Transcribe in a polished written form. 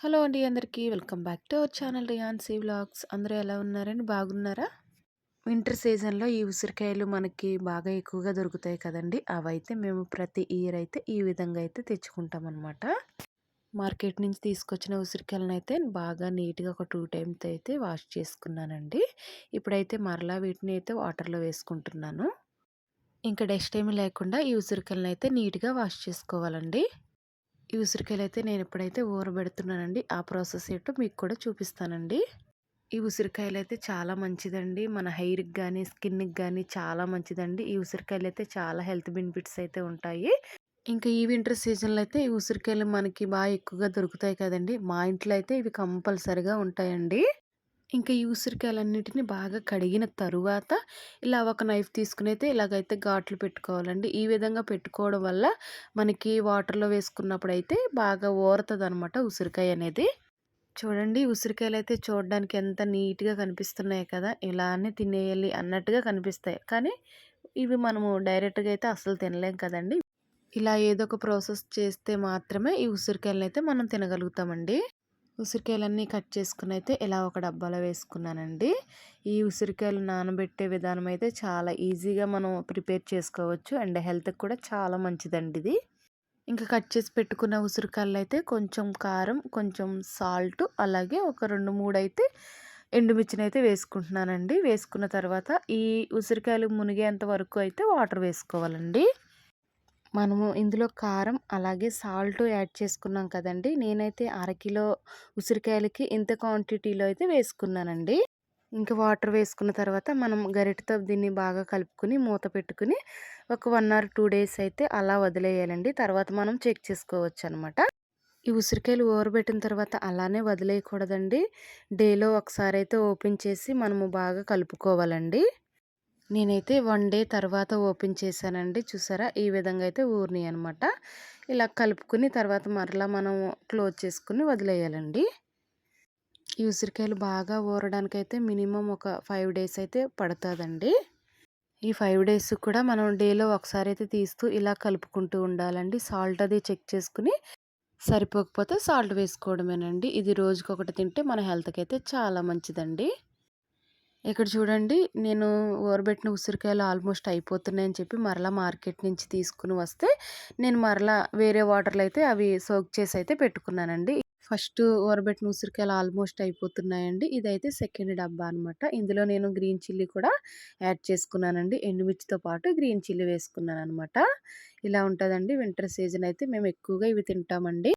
Hello అండి అందరికీ welcome back to our channel Riyansi vlogs. అందరూ ఎలా ఉన్నారండి? బాగున్నారా? వింటర్ సీజన్‌లో ఈ ఉసిరికాయలు మనకి బాగా ఎక్కువగా దొరుకుతాయి కదండీ! అవైతే మేము ప్రతి ఇయర్ అయితే ఈ విధంగా అయితే తెచ్చుకుంటామనమాట. మార్కెట్ నుంచి తీసుకొచ్చిన ఉసిరికాయలనైతే బాగా నీట్‌గా ఒక 2 టైమ్స్ అయితే వాష్ చేసుకున్నానండి. ఇప్పుడైతే మరలా వీటిని అయితే వాటర్‌లో వేసుకుంటున్నాను. ఇంకా డస్ట్ ఏమీ లేకుండా ఈ ఉసిరికాయలనైతే నీట్‌గా వాష్ చేసుకోవాలండి. ఈ ఉసిరికాయలైతే నేనిప్పుడైతే ఊరబెడుతున్నానండి. ఆ ప్రాసెస్ ఏంటో మీకు కూడా చూపిస్తానండి. ఈ ఉసిరికాయలైతే చాలా మంచిదండి. మన హెయిర్‌కి గానీ, స్కిన్‌కి గానీ చాలా మంచిదండి. ఈ ఉసిరికాయలైతే చాలా హెల్త్ బెనిఫిట్స్ అయితే ఉంటాయి. ఇంకా ఈ వింటర్ సీజన్‌లో అయితే ఈ ఉసిరికాయలు మనకి ఎక్కువగా దొరుకుతాయి కదండీ! మా ఇంట్లో అయితే ఇవి కంపల్సరీగా ఉంటాయండి. ఇంకా ఈ ఉసిరికాయలన్నిటిని బాగా కడిగిన తరువాత ఇలా ఒక నైఫ్ తీసుకునైతే ఇలాగైతే ఘాట్లు పెట్టుకోవాలండి. ఈ విధంగా పెట్టుకోవడం వల్ల మనకి వాటర్‌లో వేసుకున్నప్పుడైతే బాగా ఊరతదనమాట ఉసిరికాయ అనేది. చూడండి ఉసిరికాయలైతే చూడడానికి ఎంత నీట్‌గా కనిపిస్తున్నాయి కదా! ఇలానే తినేయాలి అన్నట్టుగా కనిపిస్తాయి. కానీ ఇవి మనము డైరెక్ట్‌గా అయితే అస్సలు తినలేం కదండీ! ఇలా ఏదో ఒక ప్రాసెస్ చేస్తే మాత్రమే ఈ ఉసిరికాయలనైతే మనం తినగలుగుతామండి. ఉసిరికాయలన్నీ కట్ చేసుకునైతే ఇలా ఒక డబ్బాలో వేసుకున్నానండి. ఈ ఉసిరికాయలు నానబెట్టే విధానం అయితే చాలా ఈజీగా మనం ప్రిపేర్ చేసుకోవచ్చు. అండ్ హెల్త్‌కి కూడా చాలా మంచిదండి ఇది. ఇంకా కట్ చేసి పెట్టుకున్న ఉసిరికాయలైతే కొంచెం కారం, కొంచెం సాల్ట్ అలాగే ఒక 2, 3 అయితే ఎండుమిర్చినైతే వేసుకుంటున్నానండి. వేసుకున్న తర్వాత ఈ ఉసిరికాయలు మునిగేంత వరకు అయితే వాటర్ వేసుకోవాలండి. మనము ఇందులో కారం అలాగే సాల్ట్ యాడ్ చేసుకున్నాం కదండీ! నేనైతే అరకిలో ఉసిరికాయలకి ఇంత క్వాంటిటీలో అయితే వేసుకున్నానండి. ఇంకా వాటర్ వేసుకున్న తర్వాత మనం గరిటెతో దీన్ని బాగా కలుపుకొని మూత పెట్టుకొని ఒక 1 ఆర్ 2 డేస్ అయితే అలా వదిలేయాలండి. తర్వాత మనం చెక్ చేసుకోవచ్చనమాట. ఈ ఉసిరికాయలు ఊరబెట్టిన తర్వాత అలానే వదిలేయకూడదండి. డేలో ఒకసారి అయితే ఓపెన్ చేసి మనము బాగా కలుపుకోవాలండి. నేనైతే 1 డే తర్వాత ఓపెన్ చేశానండి. చూసారా? ఈ విధంగా అయితే ఊరినాయనమాట. ఇలా కలుపుకొని తర్వాత మరలా మనం క్లోజ్ చేసుకొని వదిలేయాలండి. ఈ ఉసిరికాయలు బాగా ఊరడానికైతే మినిమమ్ ఒక 5 డేస్ అయితే పడతదండి. ఈ 5 డేస్ కూడా మనం డేలో ఒకసారి అయితే తీస్తూ ఇలా కలుపుకుంటూ ఉండాలండి. సాల్ట్ అది చెక్ చేసుకొని సరిపోకపోతే సాల్ట్ వేసుకోవడమేనండి. ఇది రోజుకొకటి తింటే మన హెల్త్‌కి అయితే చాలా మంచిదండి. ఇక్కడ చూడండి నేను ఊరబెట్టిన ఉసిరికాయలు ఆల్మోస్ట్ అయిపోతున్నాయని చెప్పి మరలా మార్కెట్ నుంచి తీసుకొని వస్తే నేను మరలా వేరే వాటర్‌లో అయితే అవి సోక్ చేసి అయితే పెట్టుకున్నానండి. ఫస్ట్ ఊరబెట్టిన ఉసిరికాయలు ఆల్మోస్ట్ అయిపోతున్నాయండి. ఇదైతే సెకండ్ డబ్బా అనమాట. ఇందులో నేను గ్రీన్ చిల్లీ కూడా యాడ్ చేసుకున్నానండి. ఎండుమిర్చితో పాటు గ్రీన్ చిల్లీ వేసుకున్నాననమాట. ఇలా ఉంటదండి వింటర్ సీజన్ అయితే మేము ఎక్కువగా ఇవి తింటామండి.